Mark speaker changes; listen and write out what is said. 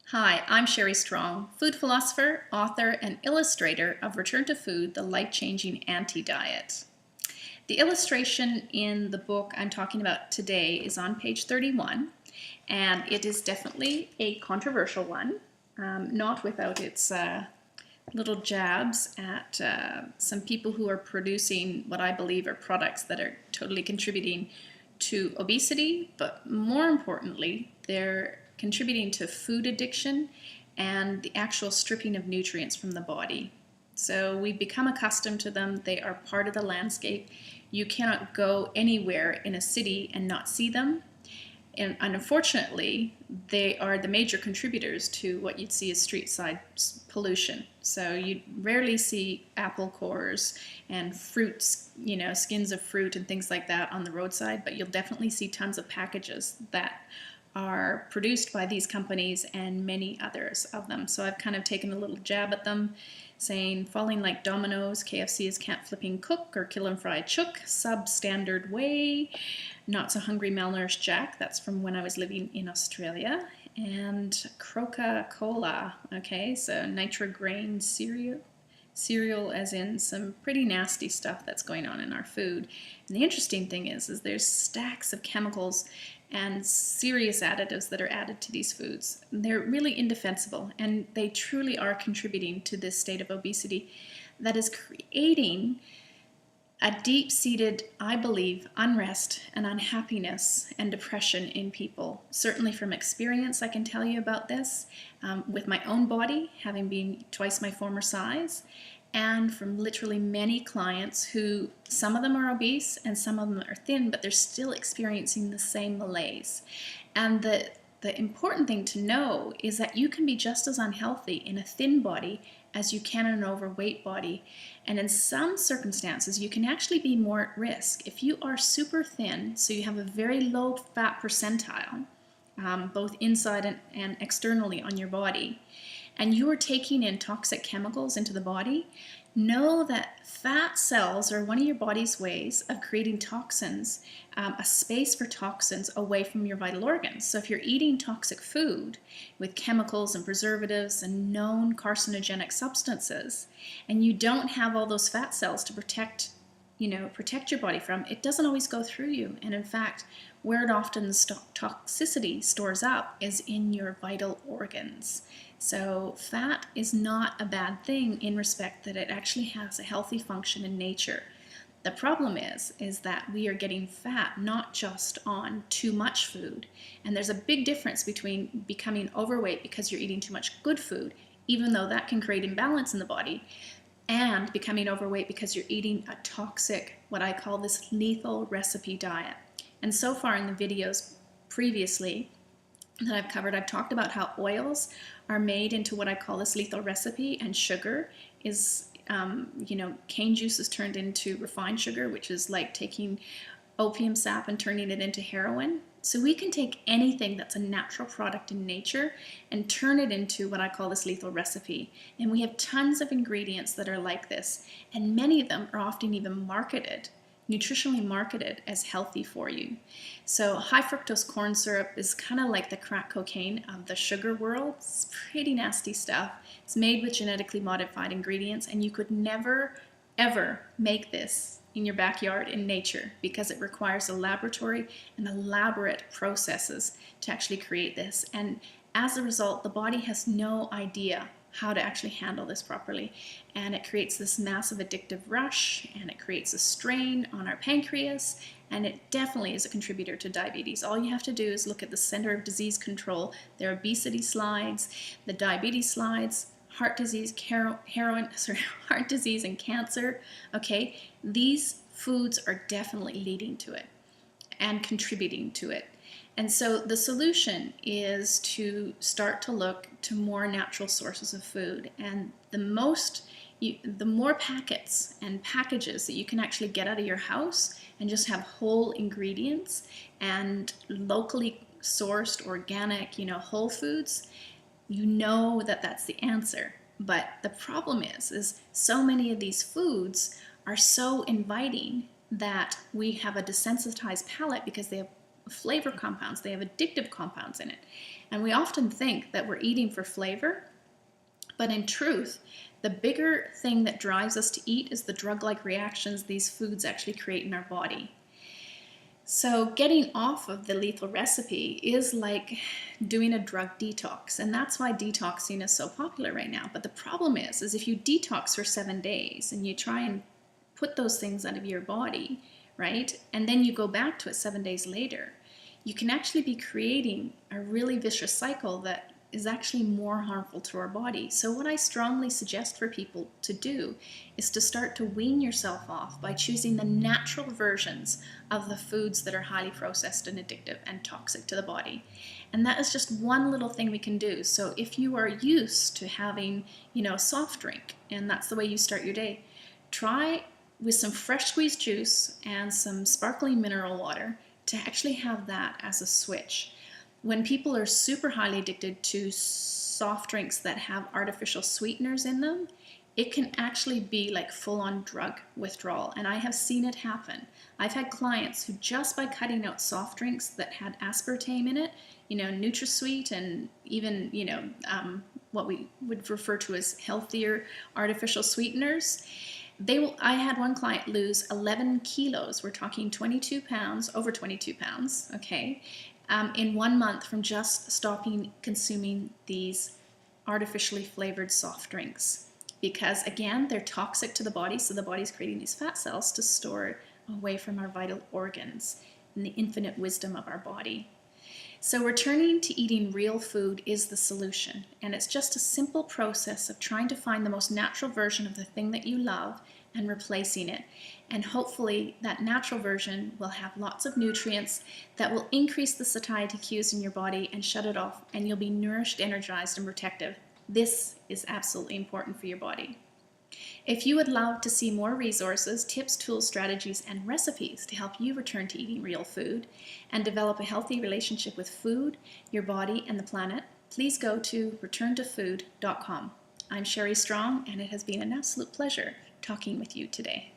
Speaker 1: Hi, I'm Sherry Strong, food philosopher, author, and illustrator of Return to Food, the Life-Changing Anti-Diet. The illustration in the book I'm talking about today is on page 31, and it is definitely a controversial one, not without its little jabs at some people who are producing what I believe are products that are totally contributing to obesity, but more importantly, they're contributing to food addiction and the actual stripping of nutrients from the body. So we've become accustomed to them. They are part of the landscape. You cannot go anywhere in a city and not see them. And unfortunately, they are the major contributors to what you'd see as street side pollution. So you rarely see apple cores and fruits, skins of fruit and things like that on the roadside, but you'll definitely see tons of packages that are produced by these companies and many others of them. So I've kind of taken a little jab at them, saying falling like dominoes, KFC is can't flipping cook or kill and fry chook, substandard way, not so hungry malnourished Jack, that's from when I was living in Australia, and Coca-Cola, okay, so nitrograin cereal as in some pretty nasty stuff that's going on in our food. And the interesting thing is there's stacks of chemicals and serious additives that are added to these foods. They're really indefensible, and they truly are contributing to this state of obesity that is creating a deep-seated, I believe, unrest and unhappiness and depression in people. Certainly from experience, I can tell you about this with my own body, having been twice my former size, and from literally many clients who, some of them are obese and some of them are thin, but they're still experiencing the same malaise. And the important thing to know is that you can be just as unhealthy in a thin body as you can in an overweight body. And in some circumstances, you can actually be more at risk. If you are super thin, so you have a very low fat percentile, both inside and externally on your body, and you are taking in toxic chemicals into the body, know that fat cells are one of your body's ways of creating toxins, a space for toxins away from your vital organs. So if you're eating toxic food with chemicals and preservatives and known carcinogenic substances, and you don't have all those fat cells to protect your body from, it doesn't always go through you. And in fact, where it often toxicity stores up is in your vital organs. So fat is not a bad thing in respect that it actually has a healthy function in nature. The problem is that we are getting fat not just on too much food. And there's a big difference between becoming overweight because you're eating too much good food, even though that can create imbalance in the body, and becoming overweight because you're eating a toxic, what I call this lethal recipe diet. And so far in the videos previously that I've covered, I've talked about how oils are made into what I call this lethal recipe, and sugar is, cane juice is turned into refined sugar, which is like taking opium sap and turning it into heroin. So we can take anything that's a natural product in nature and turn it into what I call this lethal recipe. And we have tons of ingredients that are like this, and many of them are often even nutritionally marketed as healthy for you. So high fructose corn syrup is kind of like the crack cocaine of the sugar world. It's pretty nasty stuff. It's made with genetically modified ingredients, and you could never, ever make this in your backyard in nature because it requires a laboratory and elaborate processes to actually create this. And as a result, the body has no idea how to actually handle this properly. And it creates this massive addictive rush, and it creates a strain on our pancreas, and it definitely is a contributor to diabetes. All you have to do is look at the Center of Disease Control, their obesity slides, the diabetes slides, heart disease, heart disease and cancer, okay? These foods are definitely leading to it and contributing to it. And so the solution is to start to look to more natural sources of food. And the more packets and packages that you can actually get out of your house and just have whole ingredients and locally sourced, organic, whole foods, that's the answer. But the problem is so many of these foods are so inviting that we have a desensitized palate because they have flavor compounds. They have addictive compounds in it. And we often think that we're eating for flavor, but in truth, the bigger thing that drives us to eat is the drug-like reactions these foods actually create in our body. So getting off of the lethal recipe is like doing a drug detox, and that's why detoxing is so popular right now. But the problem is if you detox for 7 days and you try and put those things out of your body, right, and then you go back to it 7 days later, you can actually be creating a really vicious cycle that is actually more harmful to our body. So what I strongly suggest for people to do is to start to wean yourself off by choosing the natural versions of the foods that are highly processed and addictive and toxic to the body. And that is just one little thing we can do. So if you are used to having, a soft drink, and that's the way you start your day, try with some fresh squeezed juice and some sparkling mineral water to actually have that as a switch. When people are super highly addicted to soft drinks that have artificial sweeteners in them, it can actually be like full-on drug withdrawal, and I have seen it happen. I've had clients who, just by cutting out soft drinks that had aspartame in it, NutraSweet, and even what we would refer to as healthier artificial sweeteners, I had one client lose 11 kilos. We're talking 22 pounds, over 22 pounds, okay, in 1 month from just stopping consuming these artificially flavored soft drinks. Because again, they're toxic to the body, so the body's creating these fat cells to store it away from our vital organs and the infinite wisdom of our body. So returning to eating real food is the solution, and it's just a simple process of trying to find the most natural version of the thing that you love and replacing it. And hopefully that natural version will have lots of nutrients that will increase the satiety cues in your body and shut it off, and you'll be nourished, energized, and protective. This is absolutely important for your body. If you would love to see more resources, tips, tools, strategies, and recipes to help you return to eating real food and develop a healthy relationship with food, your body, and the planet, please go to returntofood.com. I'm Sherry Strong, and it has been an absolute pleasure talking with you today.